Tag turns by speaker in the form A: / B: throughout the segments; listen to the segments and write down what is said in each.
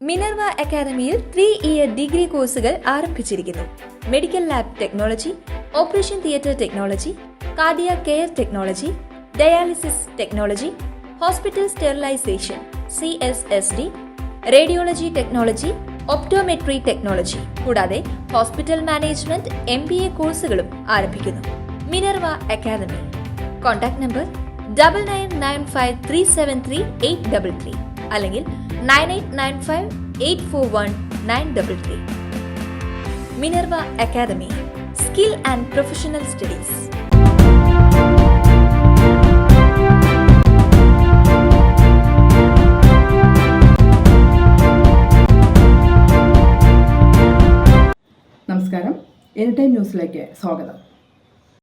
A: Minerva അക്കാദമിയിൽ 3-ഇയർ degree കോഴ്സുകൾ ആരംഭിച്ചിരിക്കുന്നു. Medical lab technology, operation theatre technology, cardiac care technology, dialysis technology, hospital sterilisation (CSSD), radiology technology, optometry technology കൂടാതെ hospital management MBA കോഴ്സുകളും ആരംഭിക്കുന്നു. Minerva academy. Contact number 9995373833 അല്ലെങ്കിൽ 9895841933. Minerva academy, skill and professional studies.
B: നമസ്കാരം, anytime ന്യൂസിലേക്ക് സ്വാഗതം.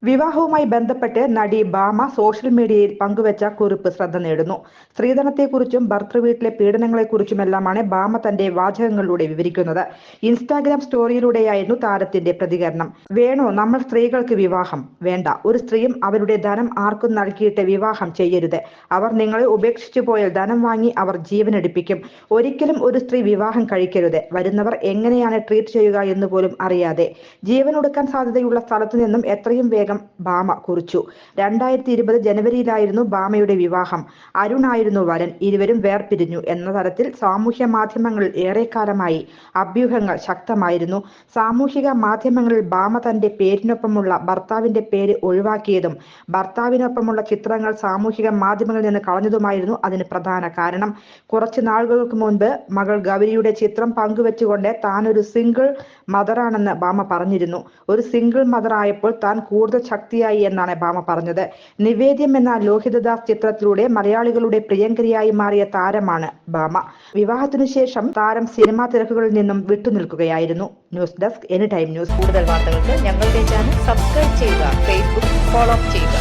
C: വിവാഹവുമായി ബന്ധപ്പെട്ട് നടി Bhama social മീഡിയയിൽ പങ്കുവച്ച കുറിപ്പ് ശ്രദ്ധ നേടുന്നു. സ്ത്രീധനത്തെക്കുറിച്ചും ഭർതൃവീട്ടിലെ പീഡനങ്ങളെക്കുറിച്ചുമെല്ലാമാണ് ഭാമ തന്റെ വാചകങ്ങളിലൂടെ വിവരിക്കുന്നത്. ഇൻസ്റ്റാഗ്രാം സ്റ്റോറിയിലൂടെയായിരുന്നു താരത്തിന്റെ പ്രതികരണം. വേണോ നമ്മൾ സ്ത്രീകൾക്ക് വിവാഹം? വേണ്ട. ഒരു സ്ത്രീയും അവരുടെ ധനം ആർക്കും നൽകിയിട്ട് വിവാഹം ചെയ്യരുത്. അവർ നിങ്ങളെ ഉപേക്ഷിച്ചു പോയാൽ ധനം വാങ്ങി അവർ ജീവനെടുപ്പിക്കും. ഒരിക്കലും ഒരു സ്ത്രീ വിവാഹം കഴിക്കരുത്. വരുന്നവർ എങ്ങനെയാണ് ട്രീറ്റ് ചെയ്യുക എന്ന് പോലും അറിയാതെ. ജീവനൊടുക്കാൻ സാധ്യതയുള്ള സ്ഥലത്തു നിന്നും എത്രയും വേഗം ഭാമ കുറിച്ചു. 2020 ജനുവരിയിലായിരുന്നു ഭാമയുടെ വിവാഹം. അരുൺ ആയിരുന്നു വരൻ. ഇരുവരും വേർപിരിഞ്ഞു എന്ന തരത്തിൽ സാമൂഹ്യ മാധ്യമങ്ങളിൽ ഏറെക്കാലമായി അഭ്യൂഹങ്ങൾ ശക്തമായിരുന്നു. സാമൂഹിക മാധ്യമങ്ങളിൽ ഭാമ തന്റെ പേരിനൊപ്പമുള്ള ഭർത്താവിന്റെ പേര് ഒഴിവാക്കിയതും ഭർത്താവിനൊപ്പമുള്ള ചിത്രങ്ങൾ സാമൂഹിക മാധ്യമങ്ങളിൽ നിന്ന് കളഞ്ഞതുമായിരുന്നു അതിന് പ്രധാന കാരണം. കുറച്ച് നാളുകൾക്ക് മുൻപ് മകൾ ഗൗരിയുടെ ചിത്രം പങ്കുവെച്ചുകൊണ്ട് താൻ ഒരു സിംഗിൾ മദറാണെന്ന് ഭാമ പറഞ്ഞിരുന്നു. ഒരു സിംഗിൾ മദർ ആയപ്പോൾ താൻ കൂടുതൽ ശക്തിയായി എന്നാണ് ഭാമ പറഞ്ഞത്. നിവേദ്യം എന്ന ലോഹിതദാസ് ചിത്രത്തിലൂടെ മലയാളികളുടെ പ്രിയങ്കരിയായി മാറിയ താരമാണ് ഭാമ. വിവാഹത്തിനു ശേഷം താരം സിനിമാ തിരക്കുകളിൽ നിന്നും വിട്ടുനിൽക്കുകയായിരുന്നു. News desk, anytime news.
D: കൂടുതൽ വാർത്തകൾക്ക് ഞങ്ങളുടെ ചാനൽ സബ്സ്ക്രൈബ് ചെയ്യുക, ഫേസ്ബുക്ക് ഫോളോ ചെയ്യുക.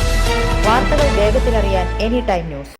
D: വാർത്തകൾ വേഗത്തിലറിയാൻ എനിടൈം ന്യൂസ്.